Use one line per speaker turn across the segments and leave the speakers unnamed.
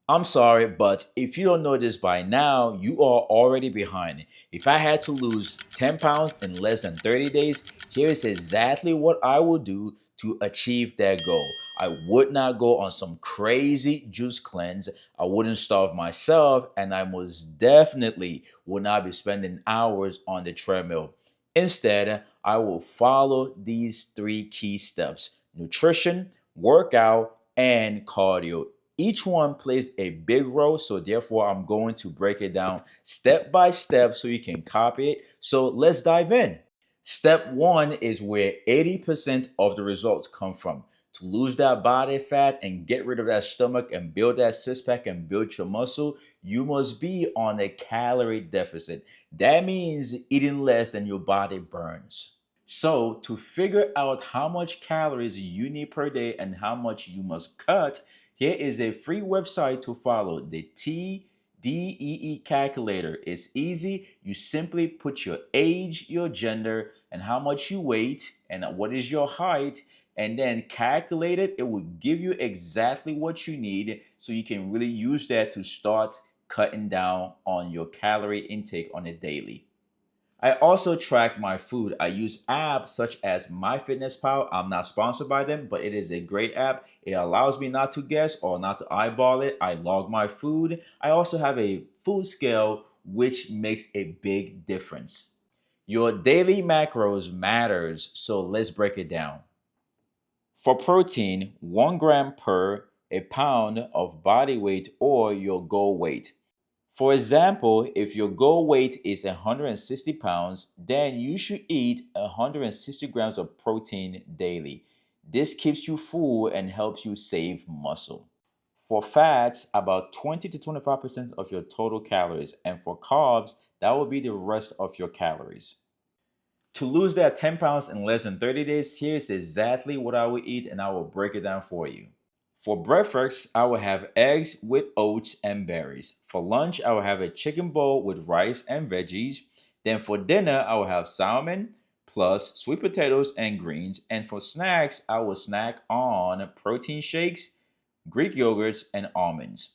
I'm sorry, but if you don't know this by now, you are already behind. If I had to lose 10 pounds in less than 30 days, here's exactly what I would do to achieve that goal. I would not go on some crazy juice cleanse. I wouldn't starve myself, and I most definitely would not be spending hours on the treadmill. Instead, I will follow these three key steps: nutrition, workout, and cardio. Each one plays a big role, so therefore I'm going to break it down step by step so you can copy it. So let's dive in. Step one is where 80% of the results come from. To lose that body fat and get rid of that stomach and build that six pack and build your muscle, you must be on a calorie deficit. That means eating less than your body burns. So, to figure out how much calories you need per day and how much you must cut, here is a free website to follow, the TDEE calculator. It's easy. You simply put your age, your gender, and how much you weigh, and what is your height, and then calculate it. It will give you exactly what you need so you can really use that to start cutting down on your calorie intake on a daily. I also track my food. I use apps such as MyFitnessPal. I'm not sponsored by them, but it is a great app. It allows me not to guess or not to eyeball it. I log my food. I also have a food scale, which makes a big difference. Your daily macros matters, so let's break it down. For protein, 1 gram per a pound of body weight or your goal weight. For example, if your goal weight is 160 pounds, then you should eat 160 grams of protein daily. This keeps you full and helps you save muscle. For fats, about 20 to 25% of your total calories. And for carbs, that will be the rest of your calories. To lose that 10 pounds in less than 30 days, here's exactly what I will eat and I will break it down for you. For breakfast, I will have eggs with oats and berries. For lunch, I will have a chicken bowl with rice and veggies. Then for dinner, I will have salmon plus sweet potatoes and greens. And for snacks, I will snack on protein shakes, Greek yogurts, and almonds.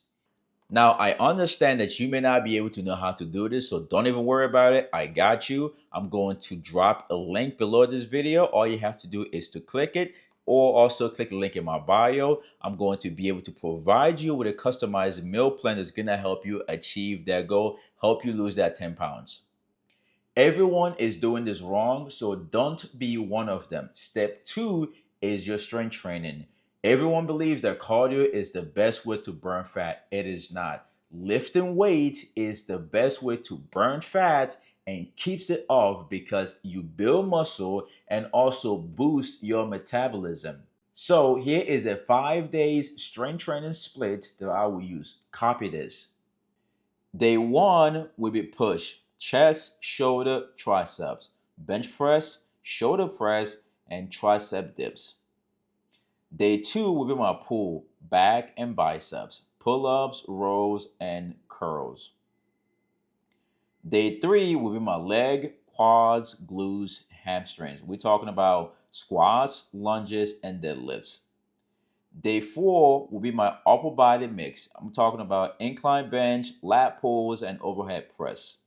Now, I understand that you may not be able to know how to do this, so don't even worry about it. I got you. I'm going to drop a link below this video. All you have to do is to click it or also click the link in my bio. I'm going to be able to provide you with a customized meal plan that's going to help you achieve that goal, help you lose that 10 pounds. Everyone is doing this wrong, so don't be one of them. Step two is your strength training. Everyone believes that cardio is the best way to burn fat. It is not. Lifting weight is the best way to burn fat and keeps it off because you build muscle and also boost your metabolism. So here is a 5 days strength training split that I will use. Copy this. Day one will be push, chest, shoulder, triceps, bench press, shoulder press, and tricep dips. Day two will be my pull, back and biceps, pull ups, rows, and curls. Day three will be my leg, quads, glutes, hamstrings. We're talking about squats, lunges, and deadlifts. Day four will be my upper body mix. I'm talking about incline bench, lat pulls, and overhead press.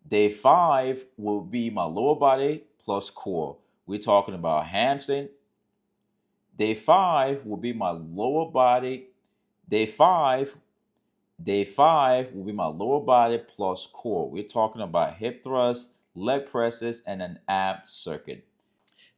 Day five will be my lower body plus core. We're talking about hamstring. Day five will be my lower body. Day five, day five will be my lower body plus core. We're talking about hip thrusts, leg presses, and an ab circuit.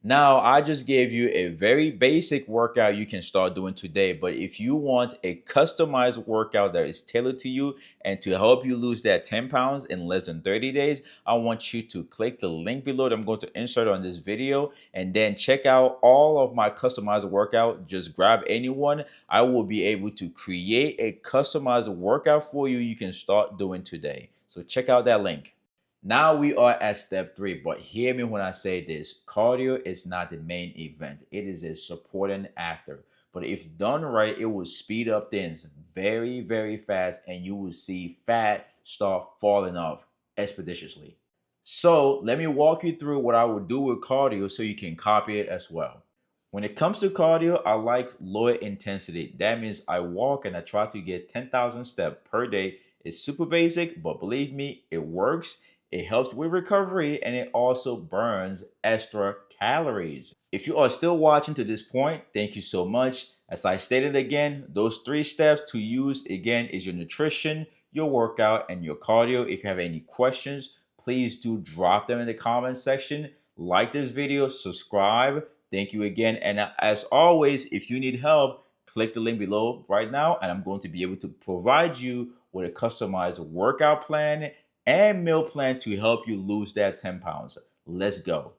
Now, I just gave you a very basic workout you can start doing today, but if you want a customized workout that is tailored to you and to help you lose that 10 pounds in less than 30 days, I want you to click the link below that I'm going to insert on this video and then check out all of my customized workout. Just grab any one. I will be able to create a customized workout for you can start doing today. So check out that link. Now we are at step three, but hear me when I say this. Cardio is not the main event. It is a supporting actor. But if done right, it will speed up things very, very fast and you will see fat start falling off expeditiously. So let me walk you through what I would do with cardio so you can copy it as well. When it comes to cardio, I like lower intensity. That means I walk and I try to get 10,000 steps per day. It's super basic, but believe me, it works. It helps with recovery and it also burns extra calories. If you are still watching to this point, thank you so much. As I stated again, those 3 steps to use again is your nutrition, your workout, and your cardio. If you have any questions, please do drop them in the comment section. Like this video, subscribe. Thank you again. And as always, if you need help, click the link below right now, and I'm going to be able to provide you with a customized workout plan and meal plan to help you lose that 10 pounds. Let's go.